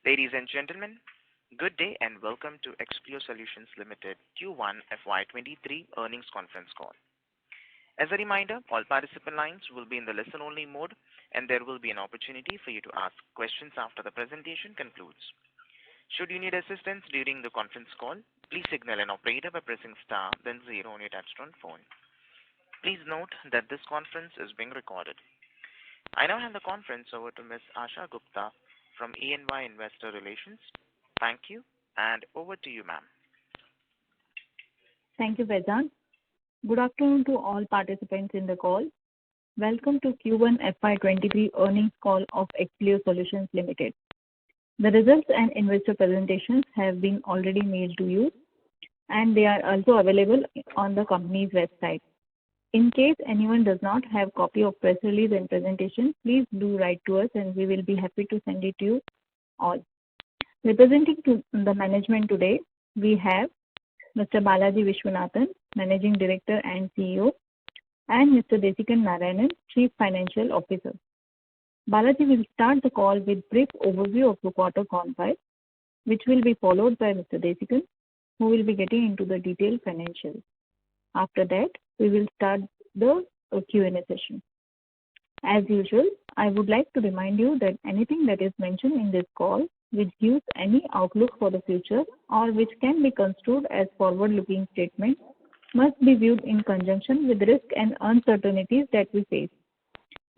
Ladies and gentlemen, good day and welcome to Expleo Solutions Limited Q1 FY23 earnings conference call. As a reminder, all participant lines will be in the listen-only mode, and there will be an opportunity for you to ask questions after the presentation concludes. Should you need assistance during the conference call, please signal an operator by pressing star then zero on your touchtone phone. Please note that this conference is being recorded. I now hand the conference over to Ms. Asha Gupta from E&Y Investor Relations. Thank you, and over to you, ma'am. Thank you, Vedant. Good afternoon to all participants in the call. Welcome to Q1 FY23 earnings call of Expleo Solutions Limited. The results and investor presentations have been already mailed to you, and they are also available on the company's website. In case anyone does not have copy of press release and presentation, please do write to us and we will be happy to send it to you all. Representing to the management today, we have Mr. Balaji Vishwanathan, Managing Director and CEO, and Mr. Desikan Narayanan, Chief Financial Officer. Balaji will start the call with brief overview of the quarter gone by, which will be followed by Mr. Desikan, who will be getting into the detailed financials. After that, we will start the Q&A session. As usual, I would like to remind you that anything that is mentioned in this call which gives any outlook for the future or which can be construed as forward-looking statements must be viewed in conjunction with risk and uncertainties that we face.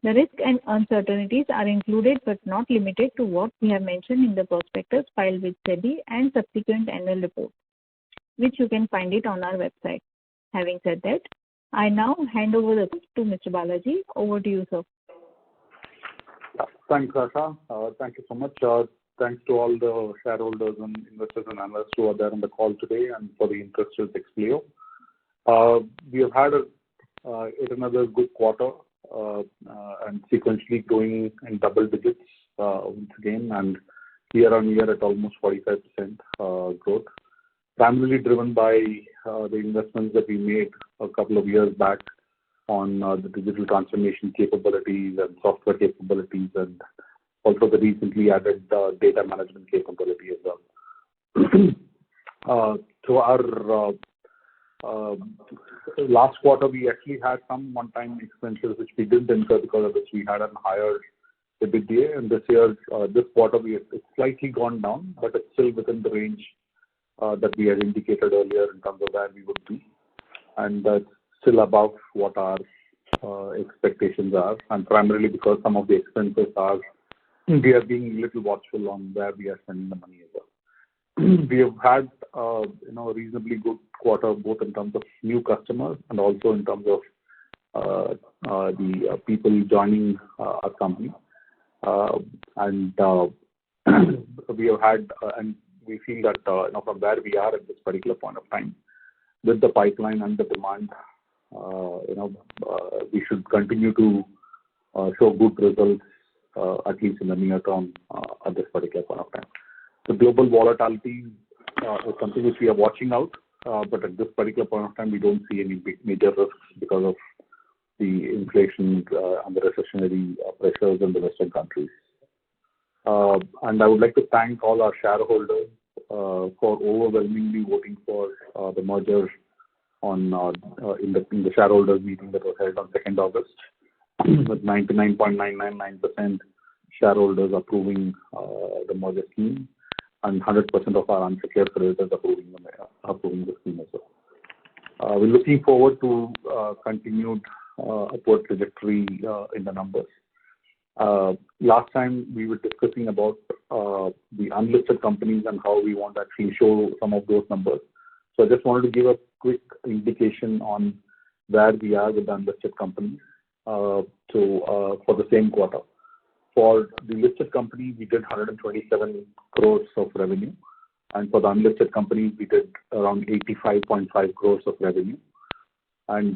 The risk and uncertainties are included but not limited to what we have mentioned in the prospectus filed with SEBI and subsequent annual report, which you can find it on our website. Having said that, I now hand over the call to Mr. Balaji. Over to you, sir. Thanks, Asha. Thank you so much. Thanks to all the shareholders and investors and analysts who are there on the call today and for the interest with Expleo. We have had yet another good quarter and sequentially growing in double digits once again, and year on year at almost 45% growth. Primarily driven by the investments that we made a couple of years back on the digital transformation capabilities and software capabilities, and also the recently added data management capability as well. So our last quarter, we actually had some one-time expenses which we didn't incur, because of which we had a higher EBITDA. And this year, this quarter, it's slightly gone down, but it's still within the range that we had indicated earlier in terms of where we would be, and that's still above what our expectations are, and primarily because some of the expenses are, we are being a little watchful on where we are spending the money as well. We have had a reasonably good quarter, both in terms of new customers and also in terms of the people joining our company, and we have had and we feel that from where we are at this particular point of time, with the pipeline and the demand, we should continue to show good results, at least in the near term, at this particular point of time. The global volatility is something which we are watching out, but at this particular point of time, we don't see any big major risks because of the inflation and the recessionary pressures in the Western countries. And I would like to thank all our shareholders for overwhelmingly voting for the merger in the shareholders meeting that was held on 2nd August, with 99.999% shareholders approving the merger scheme and 100% of our unsecured creditors approving the scheme as well. We're looking forward to continued upward trajectory in the numbers. Last time we were discussing about the unlisted companies and how we want to actually show some of those numbers. So I just wanted to give a quick indication on where we are with the unlisted companies for the same quarter. For the listed company, we did 127 crores of revenue, and for the unlisted company, we did around 85.5 crores of revenue. And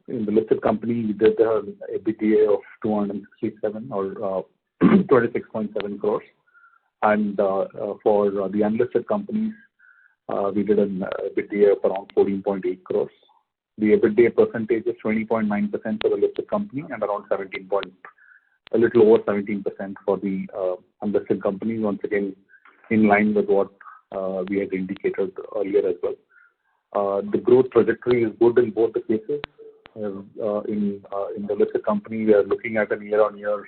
in the listed company, we did an EBITDA of 267 or 26.7 crores. And for the unlisted companies, we did an EBITDA of around 14.8 crores. The EBITDA percentage is 20.9% for the listed company and around a little over 17% for the unlisted company. Once again, in line with what we had indicated earlier as well. The growth trajectory is good in both the cases. In the listed company, we are looking at a year-on-year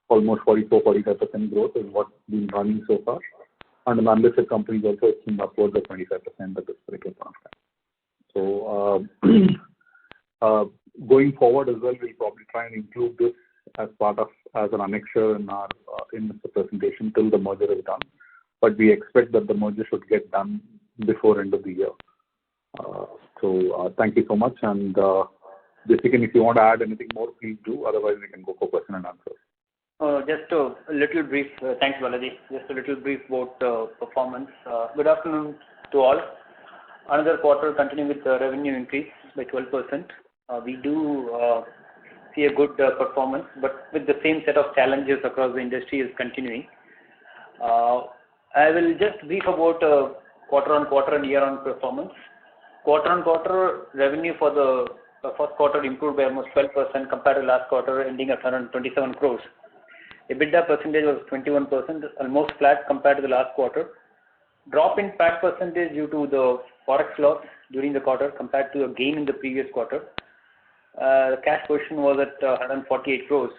almost 44-45% growth is what's been running so far. And in unlisted companies also, it's been upwards of 25% at this particular point of time. So going forward as well, we'll probably try and include this as an annexure in the presentation till the merger is done. But we expect that the merger should get done before end of the year. So thank you so much. And Jessica, if you want to add anything more, please do. Otherwise, we can go for question and answer. Just a little brief. Thanks, Balaji. Just a little brief about performance. Good afternoon to all. Another quarter continuing with the revenue increase by 12%. We do see a good performance, but with the same set of challenges across the industry is continuing. I will just brief about quarter-on-quarter and year-on performance. Quarter-on-quarter revenue for the first quarter improved by almost 12% compared to last quarter, ending at 127 crores. EBITDA percentage was 21%, almost flat compared to the last quarter. Drop in PAT percentage due to the forex loss during the quarter compared to a gain in the previous quarter. The cash position was at 148 crores.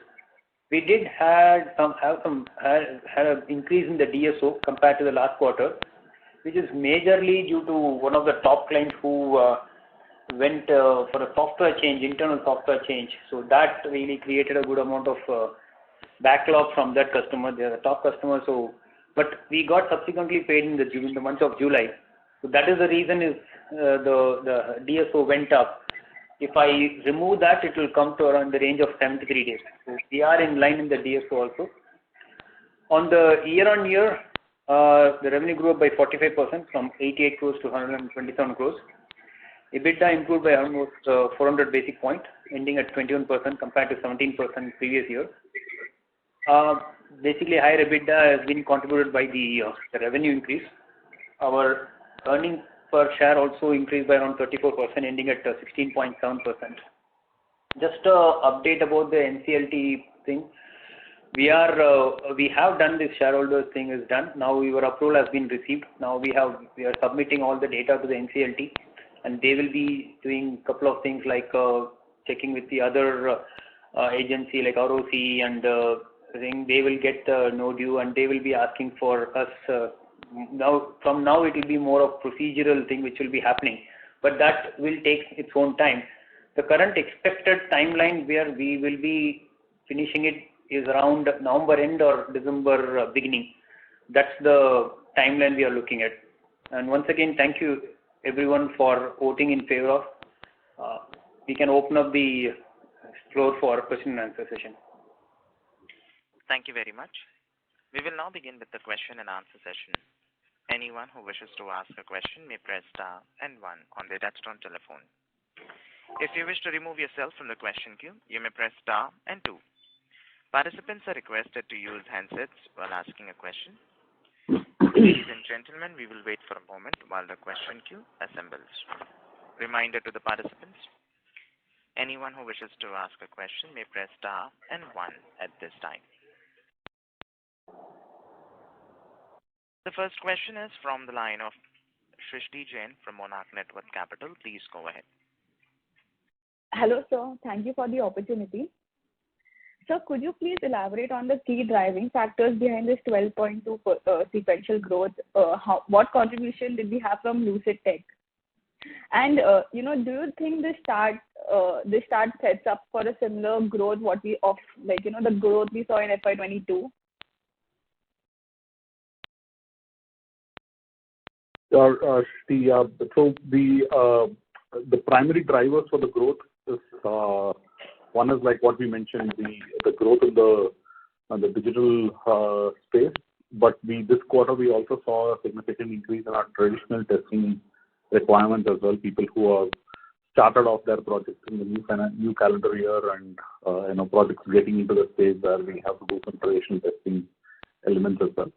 We did had an increase in the DSO compared to the last quarter, which is majorly due to one of the top clients who went for a software change, internal software change. So that really created a good amount of backlog from that customer. They are a top customer. So, but we got subsequently paid in the month of July. So that is the reason is the DSO went up. If I remove that, it will come to around the range of 73 days. So we are in line in the DSO also. On the year-on-year, the revenue grew up by 45% from 88 crores to 127 crores. EBITDA improved by almost 400 basis points, ending at 21% compared to 17% previous year. Basically, higher EBITDA has been contributed by the revenue increase. Our earnings per share also increased by around 34%, ending at 16.7%. Just update about the NCLT thing. We have done this shareholders thing is done. Now your approval has been received. Now we are submitting all the data to the NCLT, and they will be doing a couple of things like checking with the other agency like ROC and they will get no due, and they will be asking for us. From now it will be more of procedural thing which will be happening, but that will take its own time. The current expected timeline where we will be finishing it is around November end or December beginning. That's the timeline we are looking at. And once again, thank you everyone for voting in favor of. We can open up the floor for question and answer session. Thank you very much. We will now begin with the question and answer session. Anyone who wishes to ask a question may press star and 1 on their touchtone telephone. If you wish to remove yourself from the question queue, you may press star and 2. Participants are requested to use handsets while asking a question. Ladies and gentlemen, we will wait for a moment while the question queue assembles. Reminder to the participants, anyone who wishes to ask a question may press star and 1 at this time. The first question is from the line of Shrishti Jain from Monarch Networth Capital. Please go ahead. Hello, sir. Thank you for the opportunity. Sir, could you please elaborate on the key driving factors behind this 12.2 sequential growth? What contribution did we have from Lucid Tech? And do you think this start sets up for a similar growth the growth we saw in FY22? So the primary drivers for the growth is one is like what we mentioned, the growth in the digital space. But this quarter we also saw a significant increase in our traditional testing requirements as well. People who have started off their projects in the new calendar year and projects getting into the stage where we have to do some traditional testing elements as well.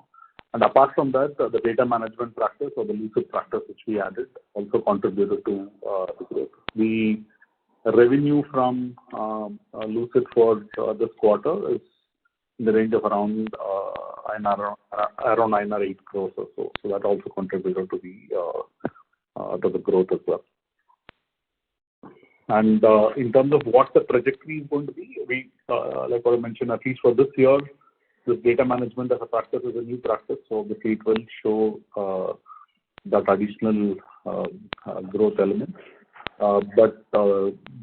And apart from that, the data management practice or the Lucid practice which we added also contributed to the growth. The revenue from Lucid for this quarter is in the range of around INR 8 crores or so. So that also contributed to the growth as well. And in terms of what the trajectory is going to be, we, like what I mentioned, at least for this year, this data management as a practice is a new practice. So obviously it will show that additional growth element. But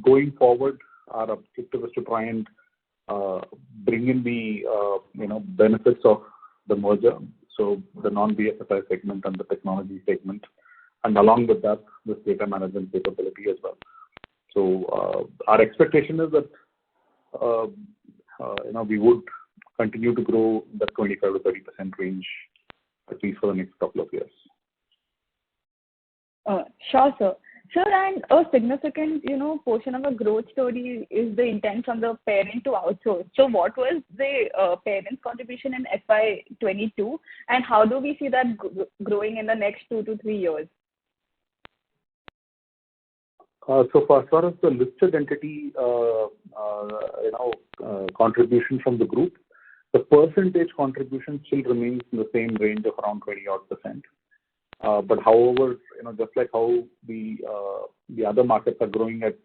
going forward, our objective is to try and bring in the benefits of the merger, so the non-BFSI segment and the technology segment, and along with that, this data management capability as well. So our expectation is that we would continue to grow the 25 to 30% range at least for the next couple of years. Sure, sir. Sir, and a significant, portion of a growth story is the intent from the parent to outsource. So what was the parent's contribution in FY22, and how do we see that growing in the next 2 to 3 years? So as far as the listed entity, contribution from the group, the percentage contribution still remains in the same range of around 20-odd%. But however, just like how the other markets are growing at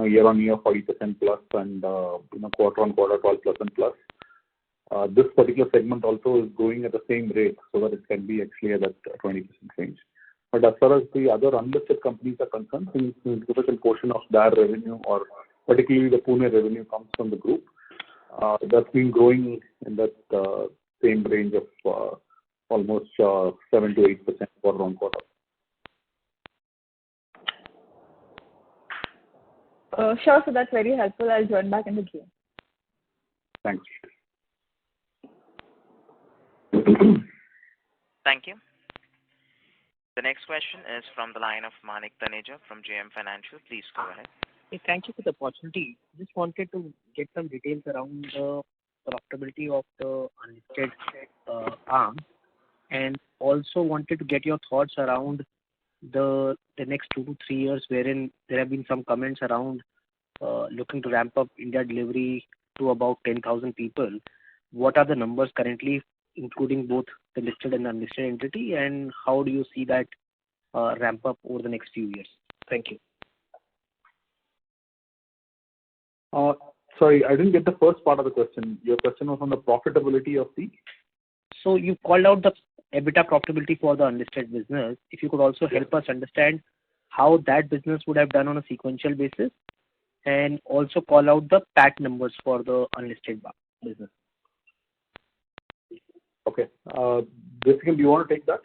year on year 40% plus and quarter on quarter 12% plus, this particular segment also is growing at the same rate, so that it can be actually at that 20% range. But as far as the other unlisted companies are concerned, a significant portion of their revenue, or particularly the Pune revenue, comes from the group. That's been growing in that same range of almost 7 to 8% quarter on quarter. Sure, so that's very helpful. I'll join back in the queue. Thanks. Thank you. The next question is from the line of Manik Taneja from JM Financial. Please go ahead. Hey, thank you for the opportunity. Just wanted to get some details around the profitability of the unlisted arm, and also wanted to get your thoughts around the next 2 to 3 years, wherein there have been some comments around looking to ramp up India delivery to about 10,000 people. What are the numbers currently, including both the listed and unlisted entity, and how do you see that ramp up over the next few years? Thank you. Sorry, I didn't get the first part of the question. Your question was on the profitability of the... So you called out the EBITDA profitability for the unlisted business. If you could also help us understand how that business would have done on a sequential basis, and also call out the PAT numbers for the unlisted business. Okay. Jessica, do you want to take that?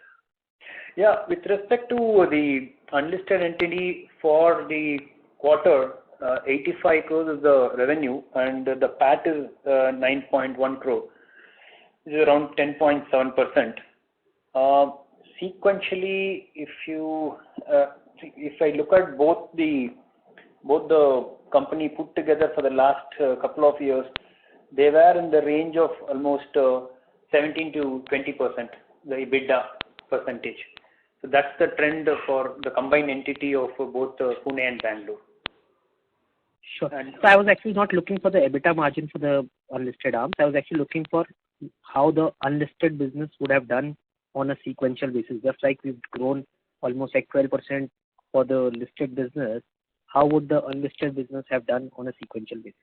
Yeah, with respect to the unlisted entity for the quarter, 85 crores is the revenue, and the PAT is 9.1 crore, which is around 10.7%. Sequentially, if I look at both the company put together for the last couple of years, they were in the range of almost 17 to 20%, the EBITDA percentage. So that's the trend for the combined entity of both Pune and Bangalore. Sure. So I was actually not looking for the EBITDA margin for the unlisted arms. I was actually looking for how the unlisted business would have done on a sequential basis. Just like we've grown almost like 12% for the listed business, how would the unlisted business have done on a sequential basis?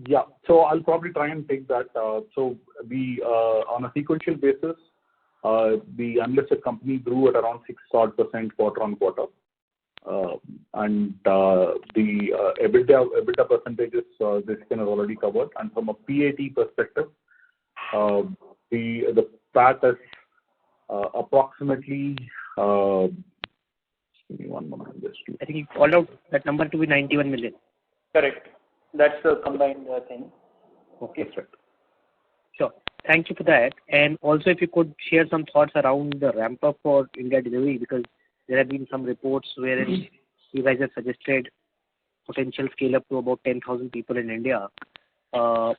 Yeah, so I'll probably try and take that. So the on a sequential basis, the unlisted company grew at around 6% quarter on quarter. And the EBITDA percentages, this can have already covered. And from a PAT perspective, the PAT is approximately, give me 1 moment. I think you called out that number to be 91 million. Correct. That's the combined thing. Okay, that's right. Sure. Thank you for that. And also, if you could share some thoughts around the ramp up for India delivery, because there have been some reports where you guys have suggested potential scale up to about 10,000 people in India. So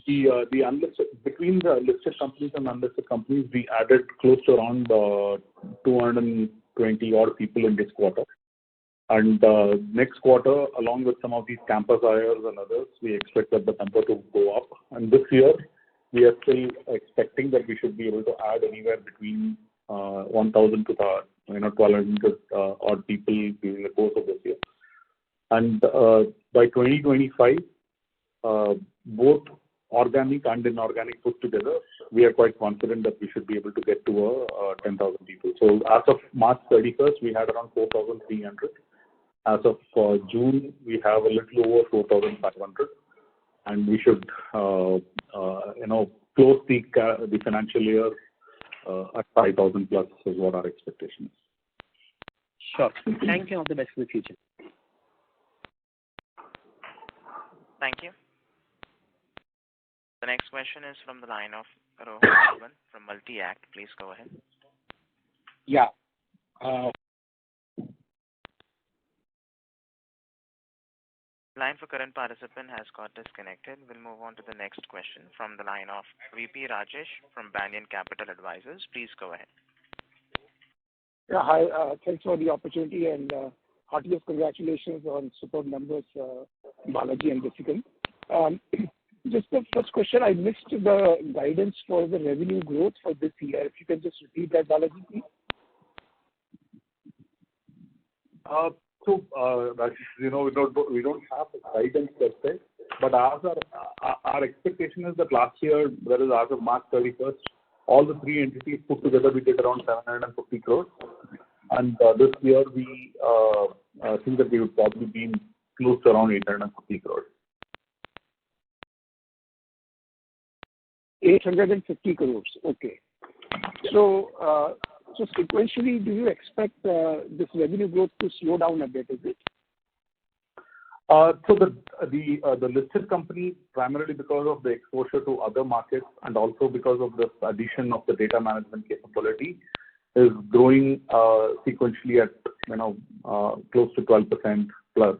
the unlisted, between the listed companies and unlisted companies, we added close to around 220 odd people in this quarter. And next quarter, along with some of these campus hires and others, we expect that the number to go up. And this year, we are still expecting that we should be able to add anywhere between 1,000 to 1,200 odd people during the course of this year. And by 2025, both organic and inorganic put together, we are quite confident that we should be able to get to 10,000 people. So as of March 31st, we had around 4,300. As of June, we have a little over 4,500, and we should, close the financial year at 5,000 plus is what our expectation is. Sure. Thank you. All the best for the future. Thank you. The next question is from the line of Rohan from Multi-Act. Please go ahead. Yeah. Line for current participant has got disconnected. We'll move on to the next question from the line of VP Rajesh from Banyan Capital Advisors. Please go ahead. Yeah, hi. Thanks for the opportunity and heartiest congratulations on superb numbers, Balaji and Jessica. Just the first question, I missed the guidance for the revenue growth for this year. If you can just repeat that, Balaji, please. Rajesh, we don't have a guidance per se, but our expectation is that last year, that is as of March 31st, all the three entities put together, we did around 750 crores. And this year, we think that we would probably be close to around 850 crores. 850 crores. Okay. So sequentially, do you expect this revenue growth to slow down a bit, is it? So the listed company, primarily because of the exposure to other markets and also because of the addition of the data management capability, is growing sequentially at close to 12% plus.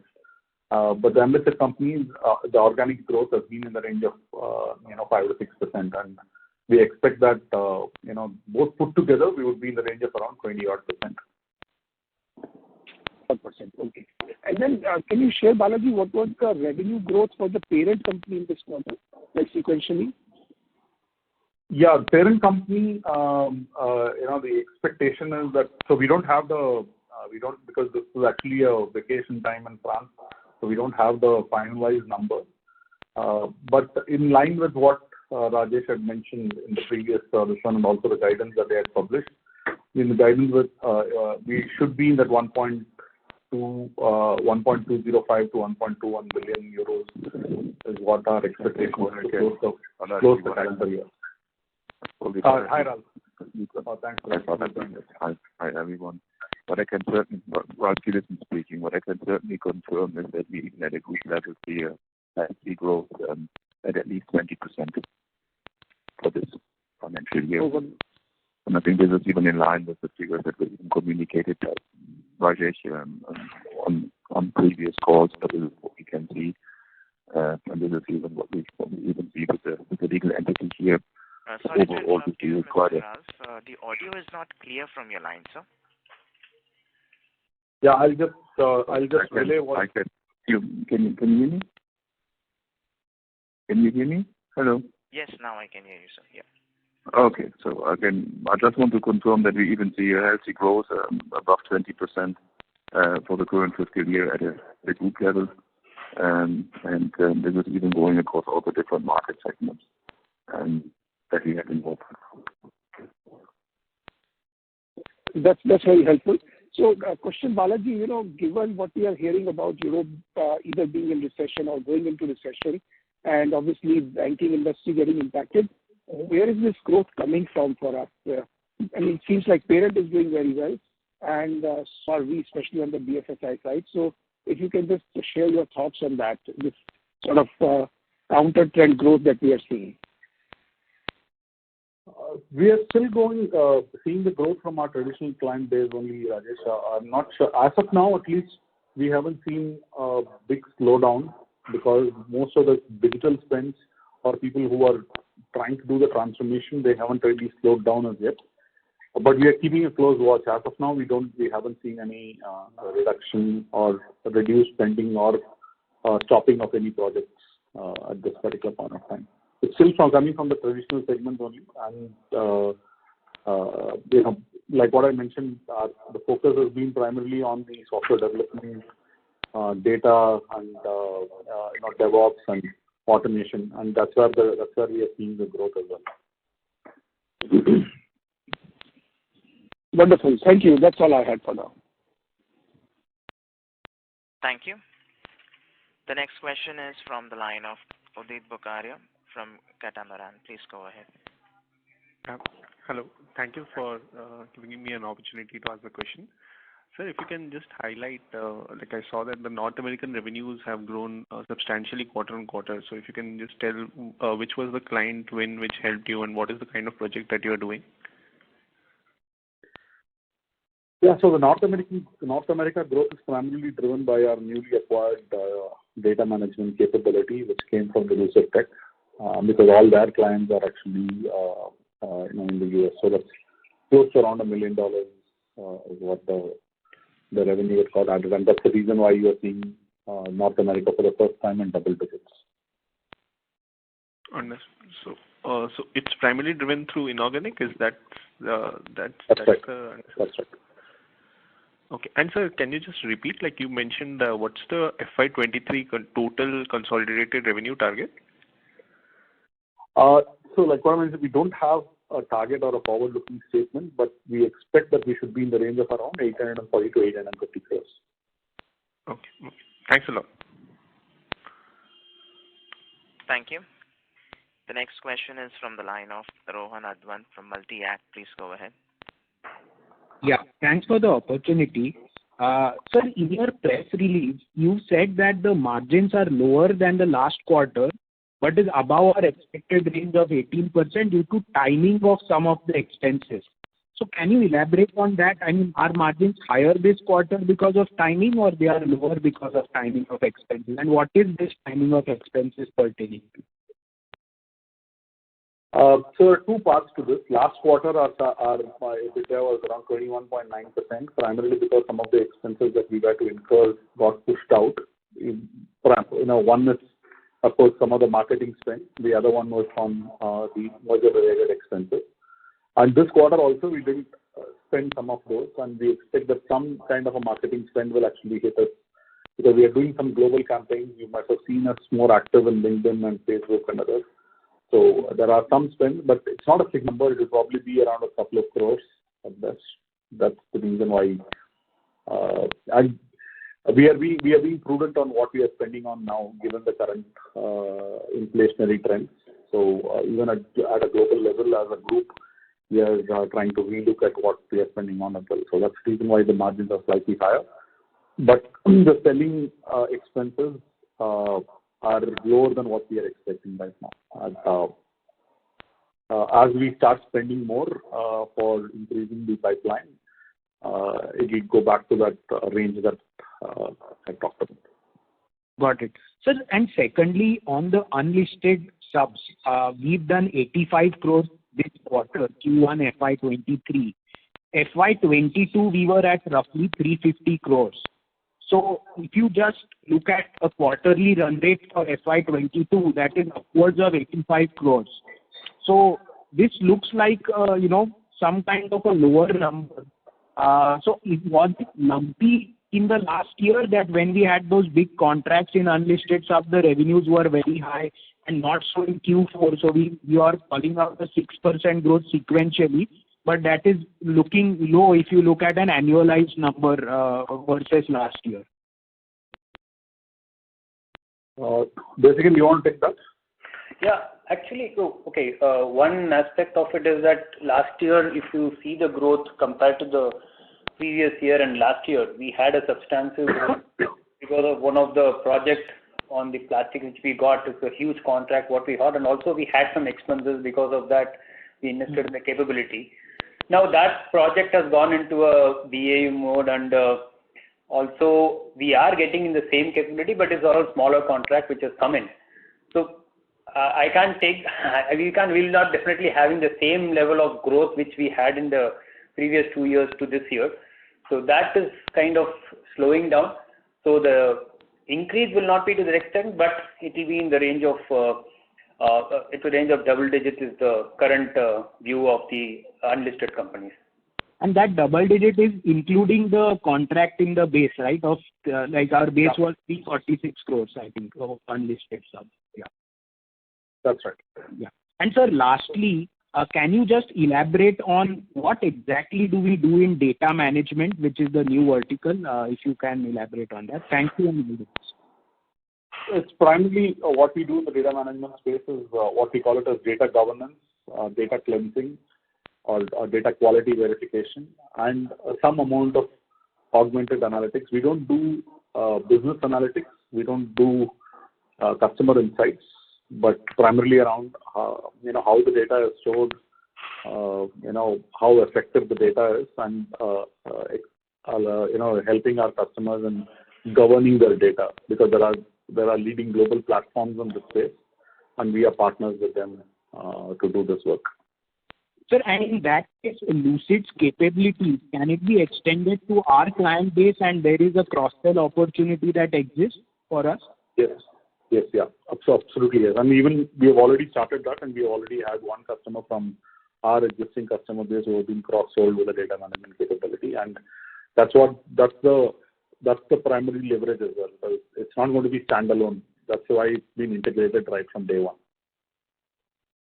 But the unlisted companies, the organic growth has been in the range of 5 to 6%, and we expect that both put together, we would be in the range of around 20-odd%. 1%. Okay. And then can you share, Balaji, what was the revenue growth for the parent company in this quarter, like sequentially? Yeah, parent company, the expectation is that, so we don't have because this is actually a vacation time in France, so we don't have the finalized number. But in line with what Rajesh had mentioned in the previous one and also the guidance that they had published, in the guidance with, we should be in that 1.205 to 1.21 billion euros is what our expectation is to close the calendar year. Hi, Ralph. Thanks for that. Hi, everyone. What I can certainly, Ralph Gillison speaking, what I can certainly confirm is that we even at a group level see a healthy growth at least 20% for this financial year. And I think this is even in line with the figures that were even communicated by Rajesh on previous calls, but this is what we can see. And this is even what we even see with the legal entity here. Sorry to Overall, interrupt you, Mr. Ralph. The audio is not clear from your line, sir. Yeah, I'll just relay what. Can you hear me? Can you hear me? Hello. Yes, now I can hear you, sir. Yeah. Okay, so again, I just want to confirm that we even see a healthy growth above 20% for the current fiscal year at a group level, and this is even going across all the different market segments that we have involved. That's very helpful. So, question, Balaji, given what we are hearing about Europe either being in recession or going into recession, and obviously banking industry getting impacted, where is this growth coming from for us? I mean, it seems like parent is doing very well, and so are we, especially on the BFSI side. So, if you can just share your thoughts on that, this sort of counter trend growth that we are seeing. We are still seeing the growth from our traditional client base only, Rajesh. I'm not sure. As of now, at least, we haven't seen a big slowdown because most of the digital spends or people who are trying to do the transformation, they haven't really slowed down as yet. But we are keeping a close watch. As of now, we haven't seen any reduction or reduced spending or stopping of any projects at this particular point of time. It's still coming from the traditional segments only, and like what I mentioned, the focus has been primarily on the software development, data, and DevOps and automation, and that's where we are seeing the growth as well. Wonderful. Thank you. That's all I had for now. Thank you. The next question is from the line of Udit Bukaria from Catamaran. Please go ahead. Hello. Thank you for giving me an opportunity to ask the question. Sir, if you can just highlight, like I saw that the North American revenues have grown substantially quarter on quarter. So if you can just tell which was the client win which helped you and what is the kind of project that you are doing? Yeah, so the North America growth is primarily driven by our newly acquired data management capability, which came from the User Tech, because all their clients are actually in the US. So that's close to around $1 million is what the revenue it got added, and that's the reason why you are seeing North America for the first time in double digits. Understood. So it's primarily driven through inorganic. Is that's right. That's right. Okay. And sir, can you just repeat, like you mentioned, what's the FY23 total consolidated revenue target? So like what I mentioned, we don't have a target or a forward-looking statement, but we expect that we should be in the range of around 840 to 850 crores. Okay. Thanks a lot. Thank you. The next question is from the line of Rohan Advant from Multi-Act. Please go ahead. Yeah, thanks for the opportunity. Sir, in your press release, you said that the margins are lower than the last quarter, but is above our expected range of 18% due to timing of some of the expenses. So can you elaborate on that? I mean, are margins higher this quarter because of timing, or they are lower because of timing of expenses? And what is this timing of expenses pertaining to? So there are two parts to this. Last quarter, our EBITDA was around 21.9%, primarily because some of the expenses that we had to incur got pushed out. One is, of course, some of the marketing spend. The other one was from the merger-related expenses. And this quarter also, we didn't spend some of those, and we expect that some kind of a marketing spend will actually hit us because we are doing some global campaigns. You might have seen us more active in LinkedIn and Facebook and others. So there are some spend, but it's not a big number. It will probably be around a couple of crores at best. That's the reason why. And we are being prudent on what we are spending on now, given the current inflationary trends. So even at a global level, as a group, we are trying to relook at what we are spending on as well. So that's the reason why the margins are slightly higher. But the selling expenses are lower than what we are expecting right now. As we start spending more for increasing the pipeline, it will go back to that range that I talked about. Got it. Sir, and secondly, on the unlisted subs, we've done 85 crores this quarter, Q1 FY23. FY22, we were at roughly 350 crores. So if you just look at a quarterly run rate for FY22, that is upwards of 85 crores. So this looks like, some kind of a lower number. So was it lumpy in the last year that when we had those big contracts in unlisted subs, the revenues were very high and not so in Q4? So we are calling out a 6% growth sequentially, but that is looking low if you look at an annualized number versus last year. Basically, you want to take that? Yeah, actually, okay. One aspect of it is that last year, if you see the growth compared to the previous year and last year, we had a substantial growth because of one of the projects on the plastic which we got. It's a huge contract what we got, and also we had some expenses because of that. We invested in the capability. Now that project has gone into a BAU mode, and also we are getting in the same capability, but it's all smaller contract which has come in. So we will not definitely having the same level of growth which we had in the previous 2 years to this year. So that is kind of slowing down. So the increase will not be to the extent, but it will be in the range of double digits is the current view of the unlisted companies. And that double digit is including the contract in the base, right? Of like our base was 346 crores, I think, of unlisted subs. Yeah. That's right. Yeah. And sir, lastly, can you just elaborate on what exactly do we do in data management, which is the new vertical? If you can elaborate on that. Thank you. It's primarily what we do in the data management space is what we call it as data governance, data cleansing, or data quality verification, and some amount of augmented analytics. We don't do business analytics. We don't do customer insights, but primarily around how the data is stored, how effective the data is, and helping our customers in governing their data, because there are leading global platforms in this space, and we are partners with them to do this work. Sir, and in that case, Lucid's capabilities, can it be extended to our client base and there is a cross-sell opportunity that exists for us? Yes. Yeah. Absolutely, yes. And even we have already started that, and we already had one customer from our existing customer base who have been cross-sold with a data management capability. And that's the primary leverage as well. So it's not going to be standalone. That's why it's been integrated right from day one.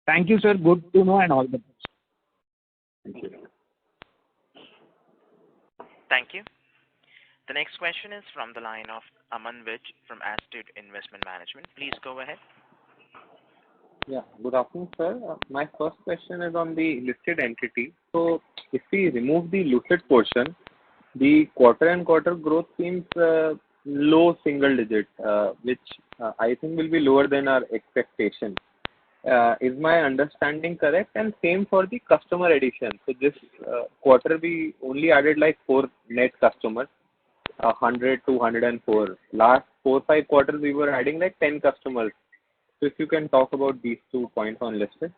Thank you, sir. Good to know, and all the best. Thank you. Thank you. The next question is from the line of Aman Vij from Astute Investment Management. Please go ahead. Yeah, good afternoon, sir. My first question is on the listed entity. So if we remove the Lucid portion, the quarter-on-quarter growth seems low single digit, which I think will be lower than our expectation. Is my understanding correct? And same for the customer addition. So this quarter we only added like 4 net customers, 100 to 104. Last 4-5 quarters we were adding like 10 customers. So if you can talk about these 2 points on listed.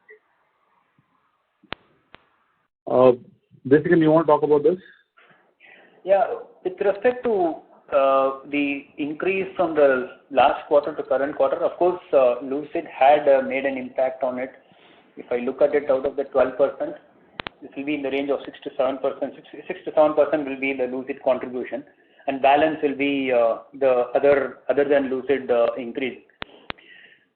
Basically, you want to talk about this? Yeah, with respect to the increase from the last quarter to current quarter, of course, Lucid had made an impact on it. If I look at it out of the 12%, this will be in the range of 6 to 7%. 6 to 7% will be the Lucid contribution, and balance will be the other than Lucid increase.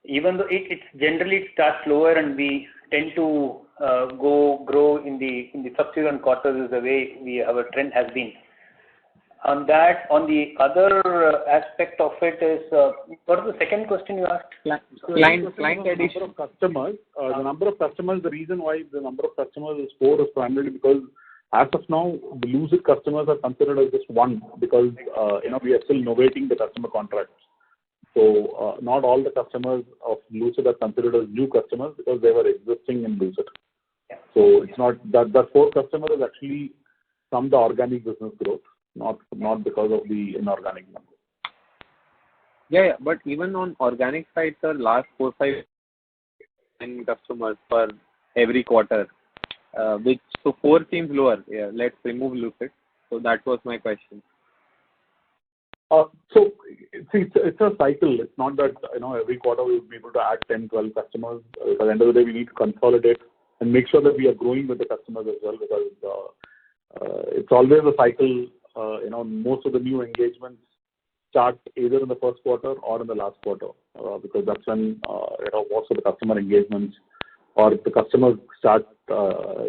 Even though it generally starts lower, and we tend to grow in the subsequent quarters is the way our trend has been. On the other aspect of it is, what was the second question you asked? Client addition of customers. The number of customers, the reason why the number of customers is 4 is primarily because as of now, the Lucid customers are considered as just one, because we are still novating the customer contracts. So not all the customers of Lucid are considered as new customers because they were existing in Lucid. So it's not that 4 customers is actually from the organic business growth, not because of the inorganic number. Yeah, but even on organic side, sir, last 4-5 customers per every quarter, so 4 seems lower. Yeah, let's remove Lucid. So that was my question. So it's a cycle. It's not that every quarter we'll be able to add 10-12 customers. At the end of the day, we need to consolidate and make sure that we are growing with the customers as well, because it's always a cycle. Most of the new engagements start either in the first quarter or in the last quarter, because that's when most of the customer engagements or the customers start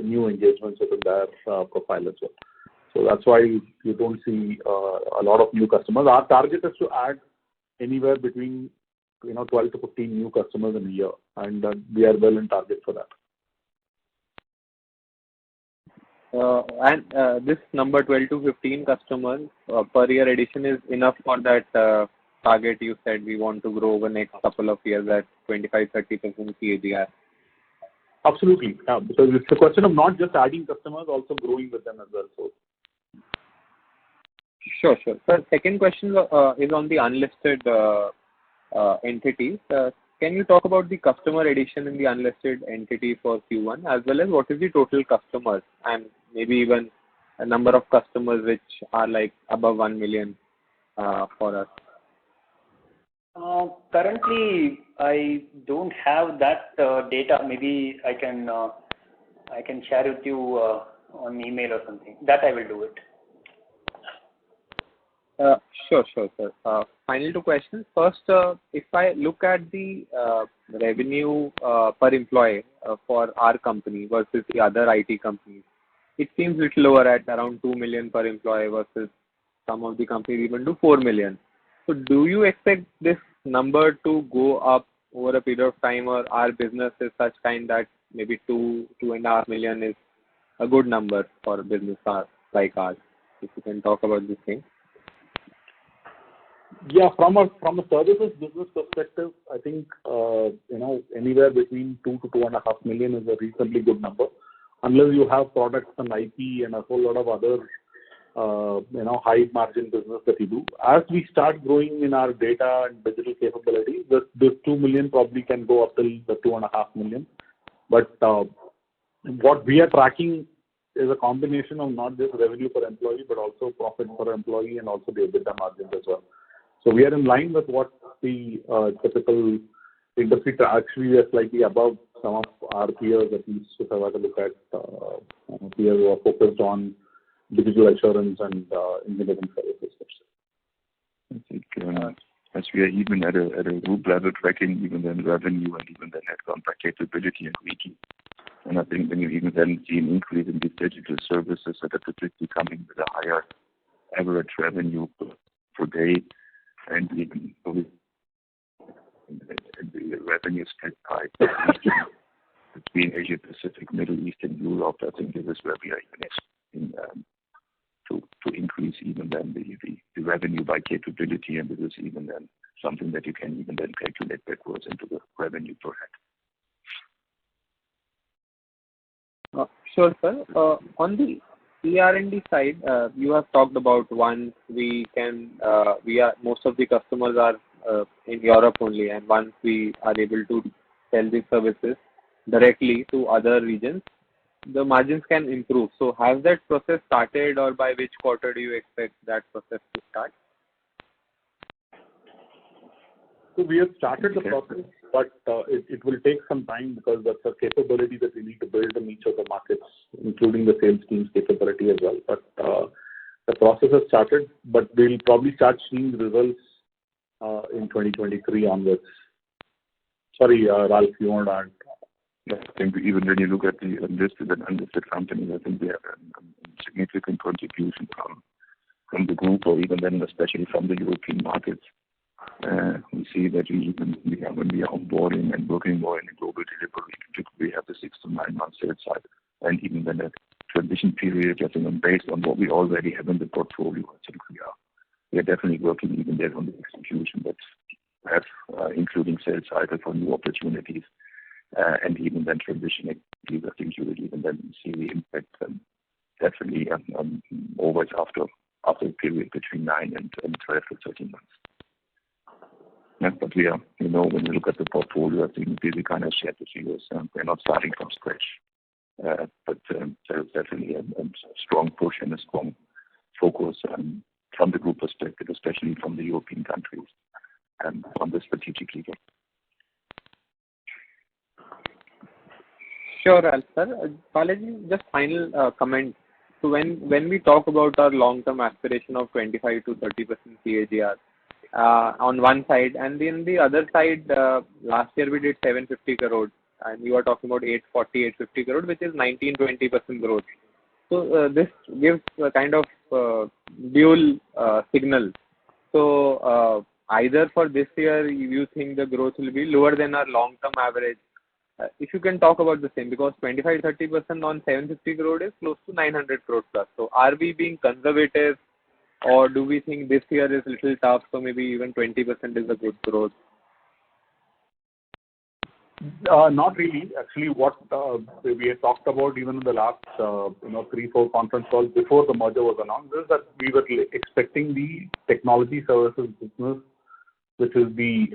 new engagements within their profile as well. So that's why you don't see a lot of new customers. Our target is to add anywhere between 12 to 15 new customers in a year, and we are well in target for that. And this number 12 to 15 customers per year addition is enough for that target you said we want to grow over the next couple of years at 25-30% CAGR. Absolutely, yeah, because it's a question of not just adding customers, also growing with them as well. So. Sure. Sir, second question is on the unlisted entities. Can you talk about the customer addition in the unlisted entity for Q1, as well as what is the total customers, and maybe even a number of customers which are like above 1 million for us? Currently, I don't have that data. Maybe I can share with you on email or something. That I will do it. Sure, sir. Final two questions. First, if I look at the revenue per employee for our company versus the other IT companies, it seems little lower at around 2 million per employee versus some of the companies even do 4 million. So do you expect this number to go up over a period of time, or our business is such kind that maybe 2.5 million is a good number for a business like ours? If you can talk about this thing. Yeah, from a services business perspective, I think anywhere between 2 to 2.5 million is a reasonably good number, unless you have products and IP and a whole lot of other high margin business that you do. As we start growing in our data and digital capabilities, this 2 million probably can go up till the 2.5 million. But what we are tracking is a combination of not just revenue per employee, but also profit per employee and also the EBITDA margins as well. So we are in line with what the typical industry. Actually, we are slightly above some of our peers, at least if I were to look at peers who are focused on digital assurance and engineering services. I think as we are even at a group level tracking, even then revenue and even then headcount by capability and region. And I think when you even then see an increase in these digital services that are particularly coming with a higher average revenue per day, and even the revenue split by between Asia Pacific, Middle East, and Europe, I think this is where we are even to increase even then the revenue by capability, and this is even then something that you can even then calculate backwards into the revenue per head. Sure, sir. On the ER&D side, you have talked about once most of the customers are in Europe only, and once we are able to sell these services directly to other regions, the margins can improve. So has that process started, or by which quarter do you expect that process to start? So we have started the process, but it will take some time because that's a capability that we need to build in each of the markets, including the sales team's capability as well. But the process has started, but we'll probably start seeing the results in 2023 onwards. Sorry, Ralph, you want to add? Yeah, I think even when you look at the listed and unlisted companies, I think we have a significant contribution from the group, or even then especially from the European markets. We see that when we are onboarding and working more in a global delivery, we have the 6 to 9 months sales cycle, and even then a transition period. I think based on what we already have in the portfolio, I think we are definitely working even there on the execution that have including sales cycle for new opportunities, and even then transition activities. I think you will even then see the impact definitely always after a period between 9 and 12 to 13 months. Yeah, but we are, when you look at the portfolio, I think we kind of shared the figures. We're not starting from scratch, but there is definitely a strong push and a strong focus from the group perspective, especially from the European countries, on the strategic level. Sure, Ralph, sir. Balaji, just final comment. So when we talk about our long-term aspiration of 25 to 30% CAGR, on one side, and then the other side, last year we did 750 crores, and you are talking about 850 crores, which is 19-20% growth. So this gives a kind of dual signal. So either for this year, you think the growth will be lower than our long-term average. If you can talk about the same, because 25-30% on 750 crores is close to 900 crores plus. So are we being conservative, or do we think this year is a little tough, so maybe even 20% is a good growth? Not really. Actually, what we had talked about even in the last 3-4 conference calls before the merger was announced is that we were expecting the technology services business, which is the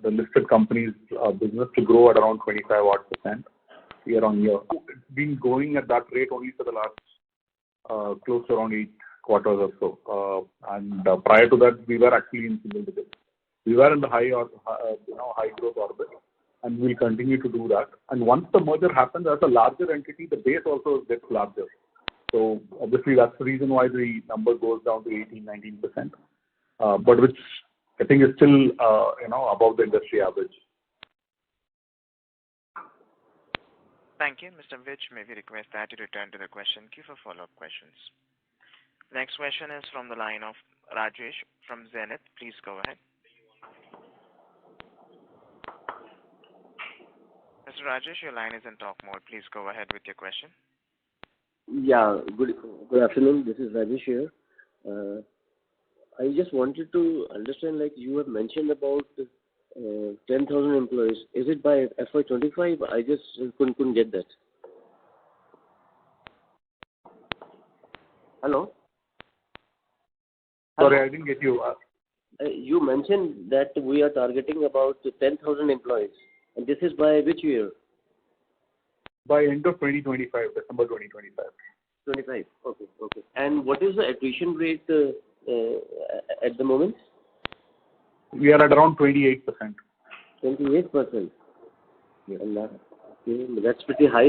listed companies business, to grow at around 25% year on year. It's been growing at that rate only for the last close to around 8 quarters or so. And prior to that, we were actually in single digits. We were in the high growth orbit, and we'll continue to do that. And once the merger happens, as a larger entity, the base also gets larger. So obviously, that's the reason why the number goes down to 18-19%, but which I think is still above the industry average. Thank you, Mr. Vij. May we request that you return to the question queue for follow-up questions. The next question is from the line of Rajesh from Zenith. Please go ahead. Mr. Rajesh, your line is in talk mode. Please go ahead with your question. Yeah, good afternoon. This is Rajesh here. I just wanted to understand, like you have mentioned about 10,000 employees. Is it by FY25? I just couldn't get that. Hello? Sorry, I didn't get you. You mentioned that we are targeting about 10,000 employees. And this is by which year? By end of 2025, December 2025. 25. Okay. And what is the attrition rate at the moment? We are at around 28%. 28%. Yeah. Okay. That's pretty high,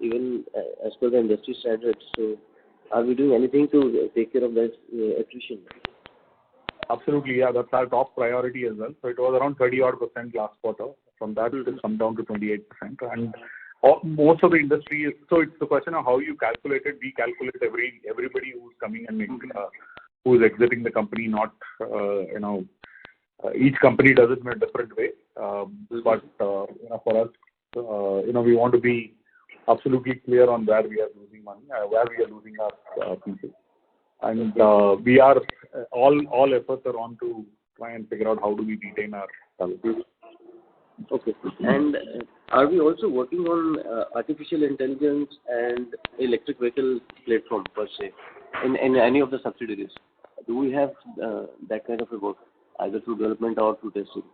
even as per the industry standards. So, are we doing anything to take care of that attrition? Absolutely, yeah. That's our top priority as well. So it was around 30% last quarter. From that, it has come down to 28%. And most of the industry is, so it's the question of how you calculate it. We calculate everybody who's coming and who's exiting the company, not, each company does it in a different way. But, for us, we want to be absolutely clear on where we are losing money, where we are losing our people. And we are, all efforts are on to try and figure out how do we retain our talent. Okay. And are we also working on artificial intelligence and electric vehicle platform per se in any of the subsidiaries? Do we have that kind of a work, either through development or through testing?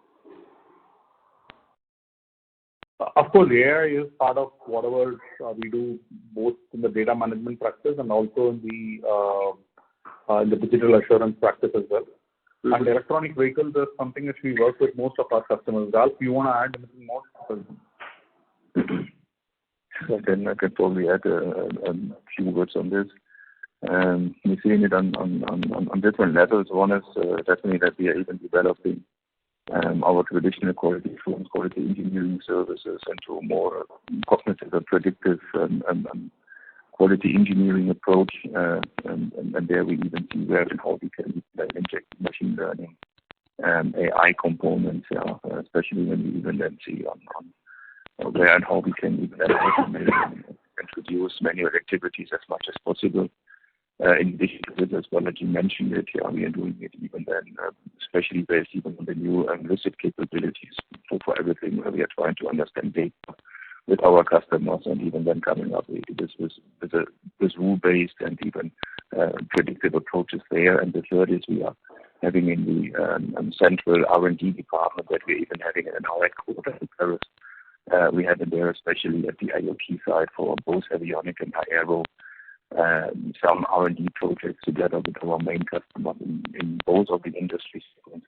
Of course, AI is part of whatever we do, both in the data management practice and also in the digital assurance practice as well. Mm-hmm. And electronic vehicles is something which we work with most of our customers. Ralph, you want to add anything more? I can probably add a few words on this. We're seeing it on different levels. One is definitely that we are even developing our traditional quality assurance, quality engineering services into more cognitive and predictive and quality engineering approach. And there we even see where and how we can inject machine learning and AI components, especially when we even then see on where and how we can even introduce manual activities as much as possible. In addition to this, as well as you mentioned it, we are doing it even then, especially based even on the new lucid capabilities for everything where we are trying to understand data with our customers and even then coming up with this rule-based and even predictive approaches there. And the third is we are having in the central R&D department that we're even having in our headquarters in Paris. We have it there, especially at the IoT side for both avionic and aero. Some R&D projects together with our main customers in both of the industry segments,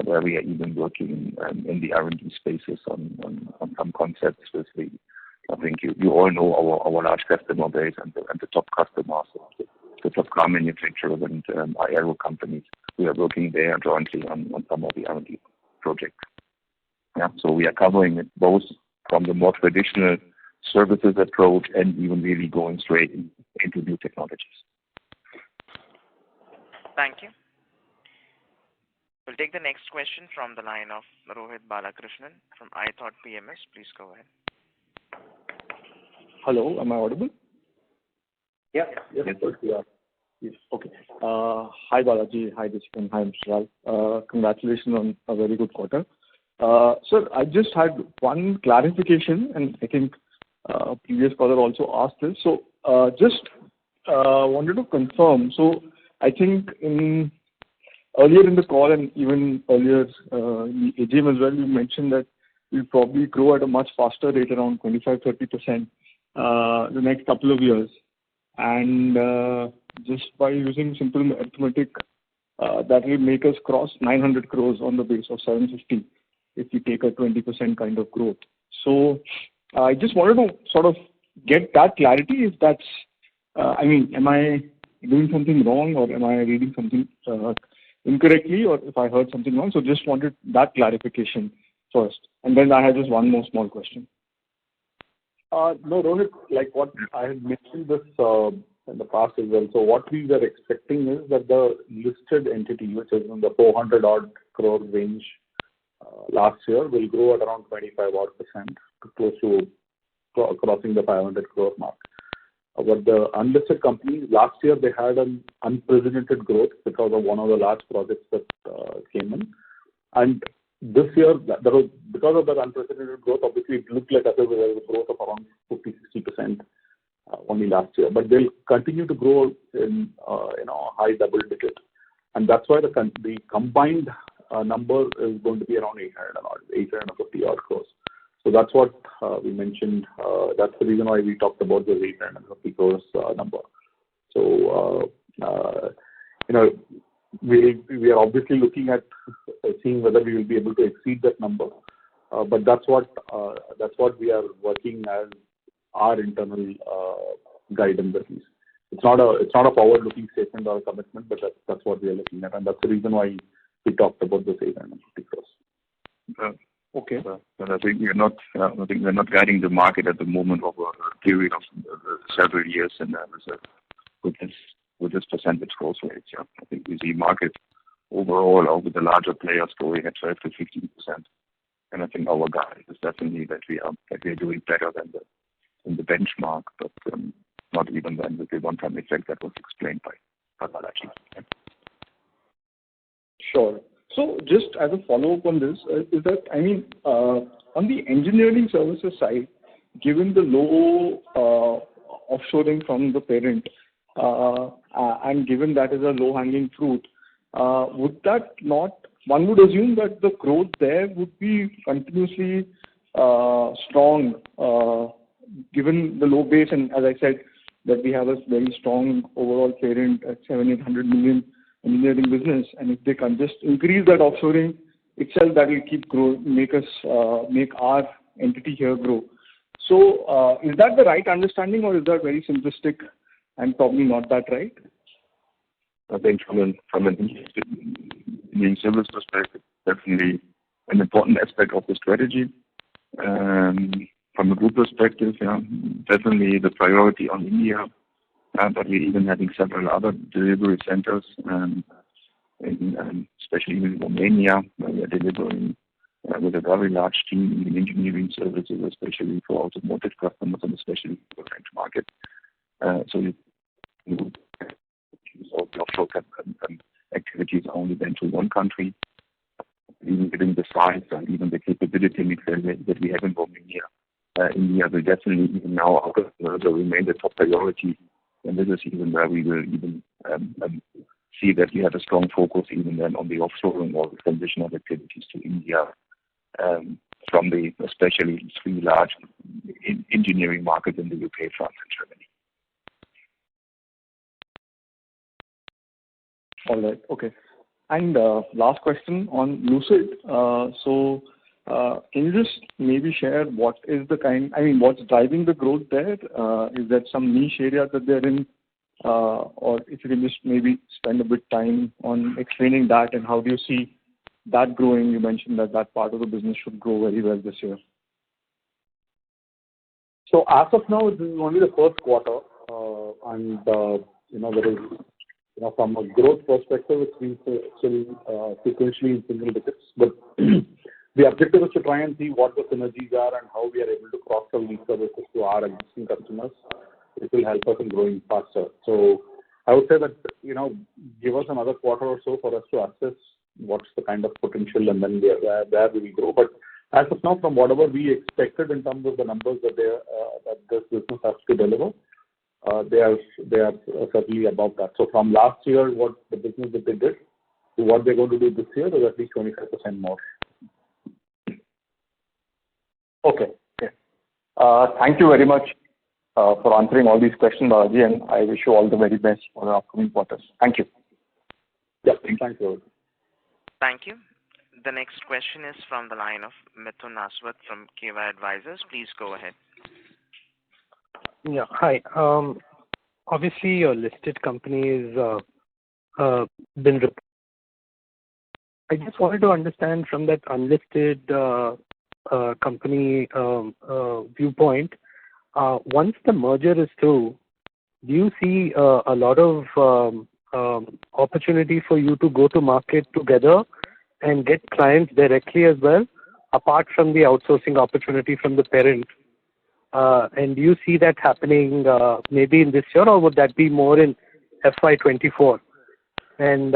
where we are even working in the R&D spaces on some concepts with I think you all know our large customer base and the top customers, the top car manufacturers and aero companies. We are working there jointly on some of the R&D projects. Yeah, so we are covering it both from the more traditional services approach and even really going straight into new technologies. Thank you. We'll take the next question from the line of Rohit Balakrishnan from iThought PMS. Please go ahead. Hello, am I audible? Yeah. Yes. Yes. Okay. Hi Balaji, hi Deshkan, hi Mr. Ralph. Congratulations on a very good quarter. Sir, I just had one clarification, and I think previous caller also asked this. So just wanted to confirm. So I think earlier in the call and even earlier in the AGM as well, you mentioned that we'll probably grow at a much faster rate, around 25-30% the next couple of years. and just by using simple arithmetic, that will make us cross 900 crores on the base of 750 if we take a 20% kind of growth. So I just wanted to sort of get that clarity if that's, am I doing something wrong or am I reading something incorrectly or if I heard something wrong? So just wanted that clarification first. And then I had just one more small question. No, Rohit, like what I had mentioned this in the past as well. So what we were expecting is that the listed entity, which is in the 400 odd crore range last year, will grow at around 25 odd percent to close to crossing the 500 crore mark. But the unlisted companies, last year they had an unprecedented growth because of one of the large projects that came in. And this year, because of that unprecedented growth, obviously it looked like there was a growth of around 50-60% only last year. But they'll continue to grow in high double digit, and that's why the combined number is going to be around 850 odd crores. So that's what we mentioned. That's the reason why we talked about the 850 crores number. So we are obviously looking at seeing whether we will be able to exceed that number. But that's what we are working as our internal guidance at least. It's not a forward-looking statement or a commitment, but that's what we are looking at, and that's the reason why we talked about this 850 crores. Okay. But I think we're not guiding the market at the moment over a period of several years, and with this percentage growth rates. Yeah, I think we see market overall over the larger players growing at 12 to 15%, and I think our guide is definitely that we are doing better than the benchmark, but not even then with the one-time effect that was explained by Balaji. Yeah. Sure. So just as a follow-up on this, is that, on the engineering services side, given the low offshoring from the parent, and given that is a low-hanging fruit, would that not, one would assume that the growth there would be continuously strong, given the low base, and as I said, that we have a very strong overall parent at 700-800 million engineering business, and if they can just increase that offshoring itself, that will keep make our entity here grow. So is that the right understanding, or is that very simplistic and probably not that right? I think from an engineering service perspective, definitely an important aspect of the strategy. From a group perspective, yeah, definitely the priority on India. But we're even having several other delivery centers, especially in Romania, where we are delivering with a very large team in engineering services, especially for automotive customers and especially for the French market. So the offshore activities are only then to one country, even given the size and even the capability that we have in Romania. India will definitely even now remain the top priority. And this is even where we will even see that we have a strong focus even then on the offshoring or the transition of activities to India from the especially three large engineering markets in the UK, France, and Germany. All right. Okay. And last question on Lucid. Can you just maybe share what is what's driving the growth there? Is that some niche area that they're in? Or if you can just maybe spend a bit time on explaining that and how do you see that growing? You mentioned that part of the business should grow very well this year. So as of now, this is only the first quarter, and there is, from a growth perspective, it's been still sequentially in single digits, but the objective is to try and see what the synergies are and how we are able to cross-sell these services to our existing customers. It will help us in growing faster. So I would say that, give us another quarter or so for us to assess what's the kind of potential and then where we will grow. But as of now, from whatever we expected in terms of the numbers that this business has to deliver, they are certainly above that. So from last year, what the business that they did to what they're going to do this year is at least 25% more. Okay. Thank you very much. for answering all these questions, Balaji, and I wish you all the very best for the upcoming quarters. Thank you. Yeah, thank you. Thank you. The next question is from the line of Mithun Aswath from KY Advisors. Please go ahead. Yeah. Hi. Obviously, your listed company is been. I just wanted to understand from that unlisted company viewpoint. Once the merger is through, do you see a lot of opportunity for you to go to market together and get clients directly as well, apart from the outsourcing opportunity from the parent? And do you see that happening maybe in this year, or would that be more in FY24? And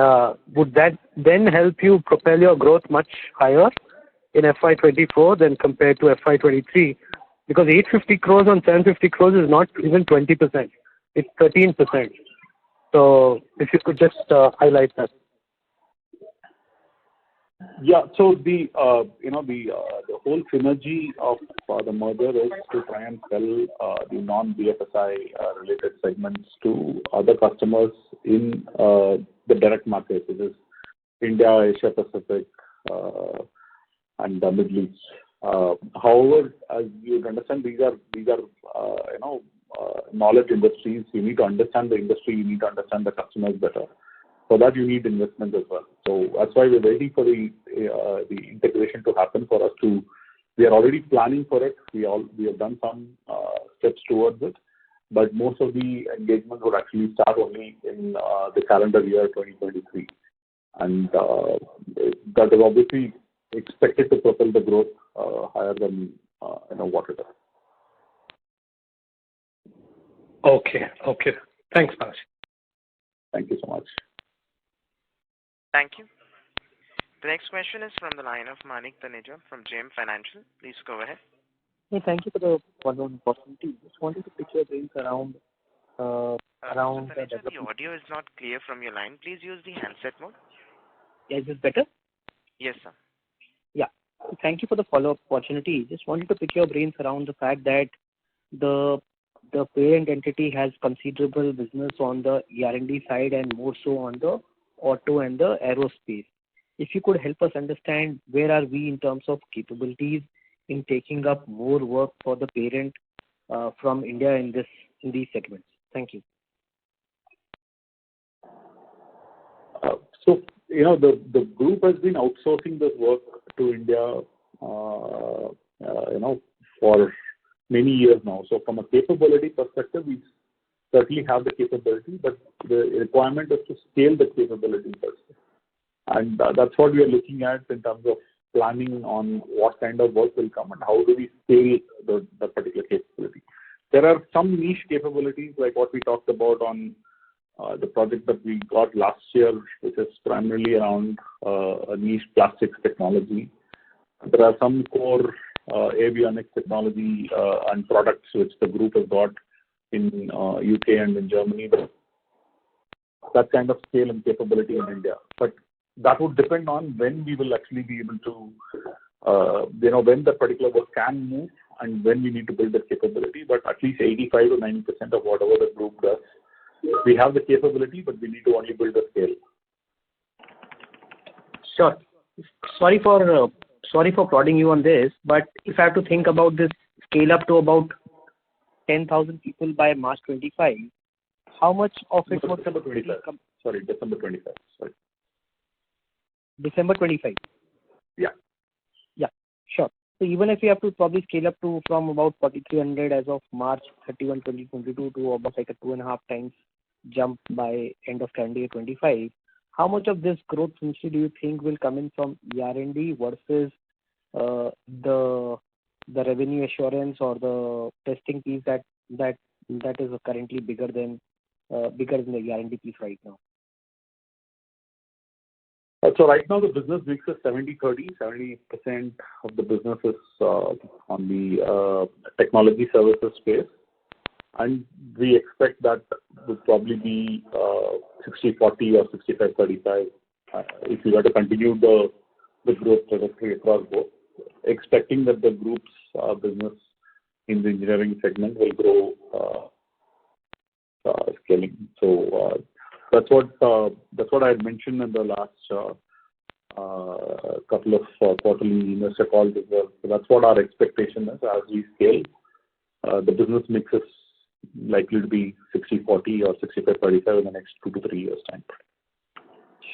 would that then help you propel your growth much higher in FY24 than compared to FY23? Because 850 crores on 750 crores is not even 20%. It's 13%. So if you could just highlight that. Yeah. So the whole synergy of the merger is to try and sell the non-BFSI related segments to other customers in the direct market, which is India, Asia Pacific, and the Middle East. However, as you understand, these are knowledge industries. You need to understand the industry. You need to understand the customers better. For that, you need investment as well. So that's why we're waiting for the integration to happen for us to. We are already planning for it. We have done some steps towards it, but most of the engagement would actually start only in the calendar year 2023, and that is obviously expected to propel the growth higher than what it is. Okay. Thanks, Balaji. Thank you so much. Thank you. The next question is from the line of Manik Taneja from JM Financial. Please go ahead. Hey, thank you for the one-on-one opportunity. Just wanted to pick your brains around Mr. Taneja, the audio is not clear from your line. Please use the handset mode. Yeah, is this better? Yes, sir. Yeah. Thank you for the follow-up opportunity. Just wanted to pick your brains around the fact that the parent entity has considerable business on the R&D side and more so on the auto and the aerospace. If you could help us understand where are we in terms of capabilities in taking up more work for the parent from India in these segments. Thank you. So the group has been outsourcing this work to India for many years now. So from a capability perspective, we certainly have the capability, but the requirement is to scale the capability first. And that's what we are looking at in terms of planning on what kind of work will come and how do we scale the particular capability. There are some niche capabilities like what we talked about on the project that we got last year, which is primarily around a niche plastics technology. There are some core avionics technology and products which the group has got in UK and in Germany, but that kind of scale and capability in India. But that would depend on when we will actually be able to, when the particular work can move and when we need to build that capability. But at least 85 to 90% of whatever the group does, we have the capability, but we need to only build the scale. Sure. Sorry for prodding you on this, but if I have to think about this scale up to about 10,000 people by March 25, how much of it was December 25. December 25. Sorry. December 25. Yeah. Yeah. Sure. So even if you have to probably scale up to from about 4,300 as of March 31, 2022 to about like a 2.5 times jump by end of calendar year 25, how much of this growth essentially do you think will come in from R&D versus the revenue assurance or the testing piece that is currently bigger than the R&D piece right now? So right now the business mix is 70-30. 70% of the business is on the technology services space, and we expect that would probably be 60-40 or 65-35 if we were to continue the growth trajectory across both. Expecting that the group's business in the engineering segment will grow scaling. So that's what I had mentioned in the last couple of quarterly investor calls as well. So that's what our expectation is as we scale. The business mix is likely to be 60-40 or 65-35 in the next 2 to 3 years' time.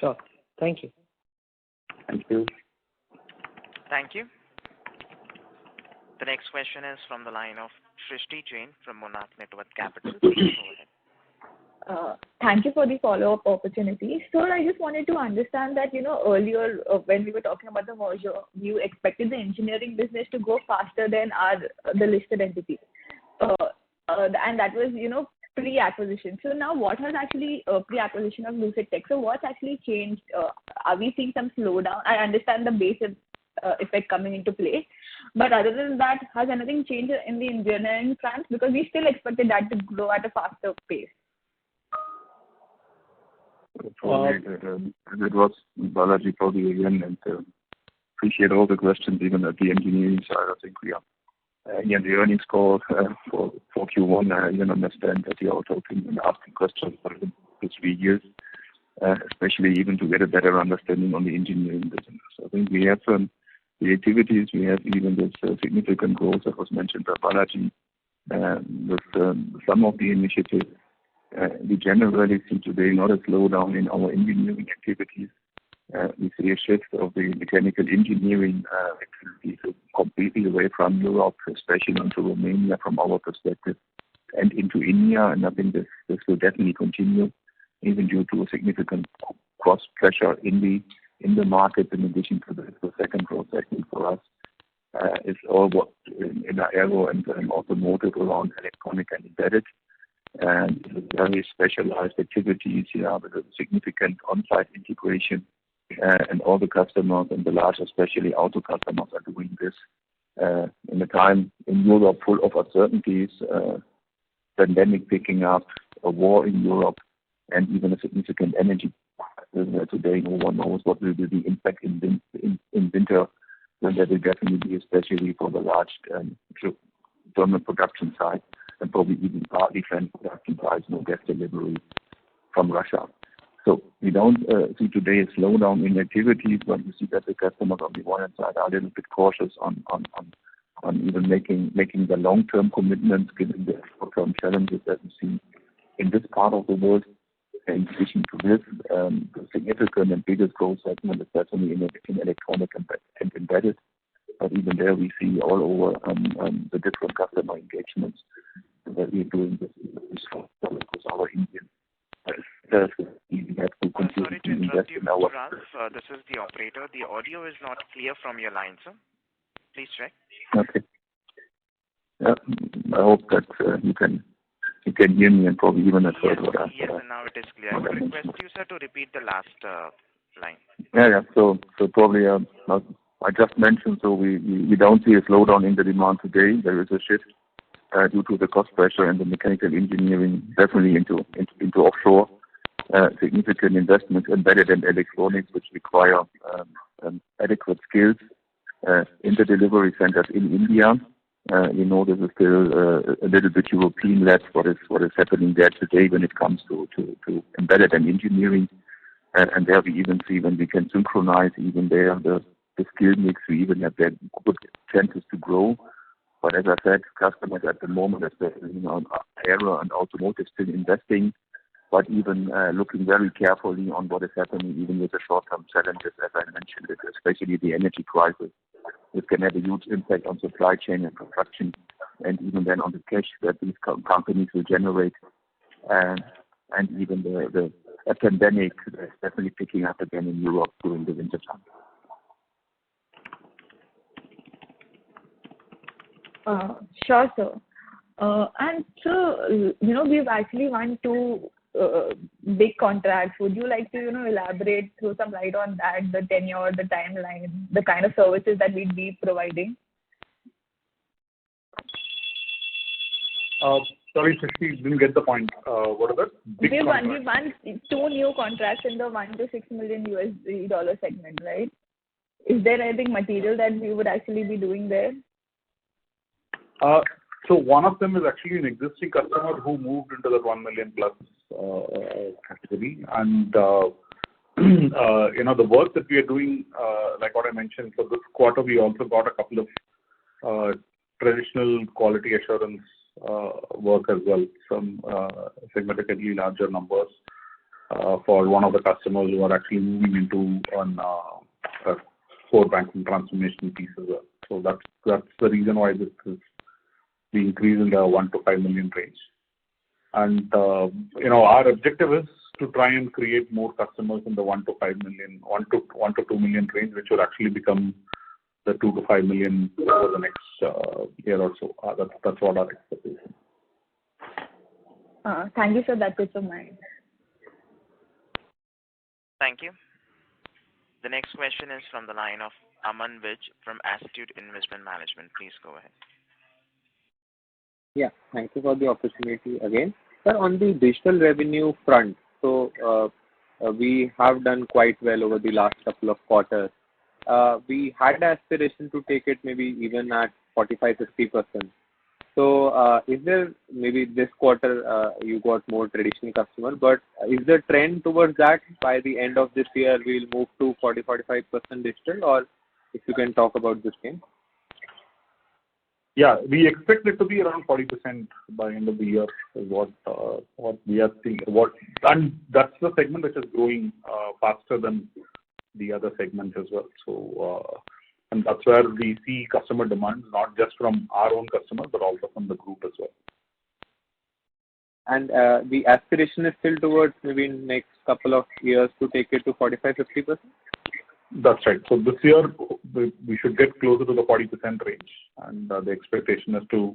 Sure. Thank you. Thank you. Thank you. The next question is from the line of Shrishti Jain from Monarch Network Capital. Please go ahead. Thank you for the follow-up opportunity. Sir, I just wanted to understand that, earlier when we were talking about the merger, you expected the engineering business to go faster than the listed entity. And that was, pre-acquisition. So now what has actually, pre-acquisition of Lucid Tech, so what's actually changed? Are we seeing some slowdown? I understand the base effect coming into play. But other than that, has anything changed in the engineering front? Because we still expected that to grow at a faster pace. It was Balaji probably again, and appreciate all the questions even at the engineering side. I think we are in the earnings call for Q1. I even understand that you are talking and asking questions for the 3 years, especially even to get a better understanding on the engineering business. I think we have the activities, we have even this significant growth that was mentioned by Balaji with some of the initiatives. We generally see today not a slowdown in our engineering activities. We see a shift of the mechanical engineering activities completely away from Europe, especially into Romania from our perspective, and into India. And I think this will definitely continue, even due to a significant cost pressure in the market. In addition to the second growth segment for us is all what in the aero and automotive around electronic and embedded. And very specialized activities here with a significant on-site integration, and all the customers and the large, especially auto customers, are doing this in a time in Europe full of uncertainties, pandemic picking up, a war in Europe, and even a significant energy crisis. Today, no one knows what will be the impact in winter, when there will definitely be, especially for the large German production side, and probably even our defense production side, no gas delivery from Russia. So we don't see today a slowdown in activities, but we see that the customers on the one hand side are a little bit cautious on even making the long-term commitments, given the short-term challenges that we see in this part of the world. In addition to this, the significant and biggest growth segment is definitely in electronic and embedded. But even there, we see all over the different customer engagements that we're doing with our Indian. We have to continue sorry to to invest interrupt you, in our. Ralph. This is the operator. The audio is not clear from your line, sir. Please check. Okay. Yeah, I hope that you can hear me and probably even at Yes, what I yes, and now it is clear. I would request you, sir, to repeat the last line. Yeah. So probably I just mentioned, so we don't see a slowdown in the demand today. There is a shift due to the cost pressure and the mechanical engineering, definitely into offshore. Significant investments embedded in electronics, which require adequate skills in the delivery centers in India. This is still a little bit European-led, what is happening there today when it comes to embedded and engineering. And there we even see when we can synchronize even there the skill mix, we even have that good chances to grow. But as I said, customers at the moment, especially on aero and automotive, still investing, but even looking very carefully on what is happening, even with the short-term challenges, as I mentioned, especially the energy crisis. It can have a huge impact on supply chain and production, and even then on the cash that these companies will generate. And even the pandemic is definitely picking up again in Europe during the winter time. Sure, sir. And so, we've actually won 2 big contracts. Would you like to, elaborate, throw some light on that, the tenure, the timeline, the kind of services that we'd be providing? Sorry, Srishti, didn't get the point. What are the big contracts? We won 2 new contracts in the $1 to $6 million USD segment, right? Is there anything material that we would actually be doing there? So one of them is actually an existing customer who moved into the 1 million plus category. And the work that we are doing, like what I mentioned, so this quarter we also got a couple of traditional quality assurance work as well, some significantly larger numbers for one of the customers who are actually moving into a core banking transformation piece as well. So that's the reason why this is the increase in the 1 to 5 million range. And our objective is to try and create more customers in the 1 to 5 million, 1 to 2 million range, which will actually become the 2 to 5 million over the next year or so. That's what our expectation. Thank you, sir. That's it from my end. Thank you. The next question is from the line of Aman Vij from Astute Investment Management. Please go ahead. Yeah, thank you for the opportunity again. Sir, on the digital revenue front, so we have done quite well over the last couple of quarters. We had aspiration to take it maybe even at 45-50%. So is there maybe this quarter you got more traditional customers, but is the trend towards that by the end of this year we'll move to 40-45% digital, or if you can talk about this thing? Yeah, we expect it to be around 40% by end of the year is what we are seeing. And that's the segment which is growing faster than the other segments as well. So and that's where we see customer demand, not just from our own customers, but also from the group as well. And the aspiration is still towards maybe next couple of years to take it to 45-50%? That's right. So this year we should get closer to the 40% range, and the expectation is to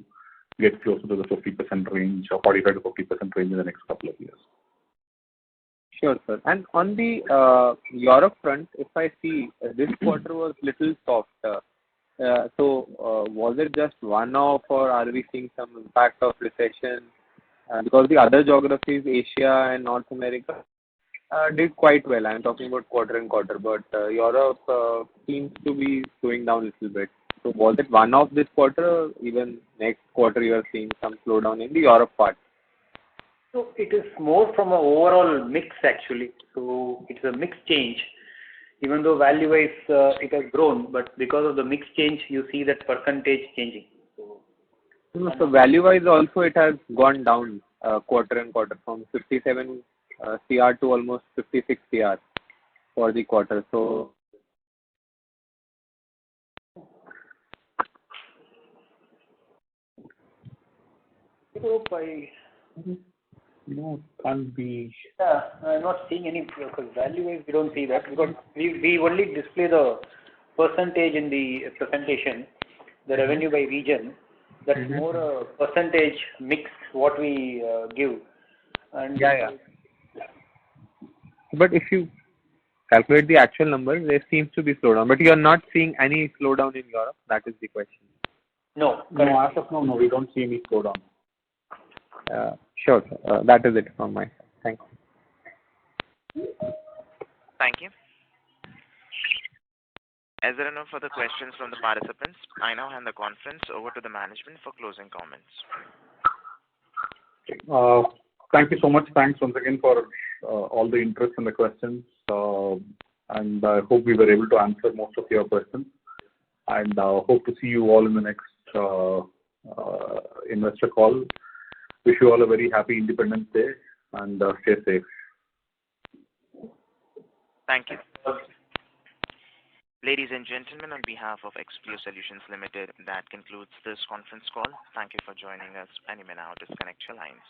get closer to the 50% range or 45 to 50% range in the next couple of years. Sure, sir. And on the Europe front, if I see this quarter was little soft. So was it just one-off, or are we seeing some impact of recession? Because the other geographies, Asia and North America, did quite well. I'm talking about quarter and quarter, but Europe seems to be slowing down a little bit. So was it one-off this quarter, or even next quarter you are seeing some slowdown in the Europe part? So it is more from an overall mix actually. So it's a mix change. Even though value-wise it has grown, but because of the mix change, you see that percentage changing. So value-wise also it has gone down quarter and quarter from 57 CR to almost 56 CR for the quarter. So No, can't be. Yeah, I'm not seeing any, because value-wise we don't see that, because we only display the percentage in the presentation, the revenue by region. That's more a percentage mix what we give. And yeah. But if you calculate the actual numbers, there seems to be slowdown. But you are not seeing any slowdown in Europe. That is the question. No, as of now, no, we don't see any slowdown. Sure, sir. That is it from my side. Thanks. Thank you. As there are no further questions from the participants, I now hand the conference over to the management for closing comments. Thank you so much. Thanks once again for all the interest and the questions. And I hope we were able to answer most of your questions. And hope to see you all in the next investor call. Wish you all a very happy Independence Day and stay safe. Thank you. Ladies and gentlemen, on behalf of Expleo Solutions Limited, that concludes this conference call. Thank you for joining us, and you may now disconnect your lines.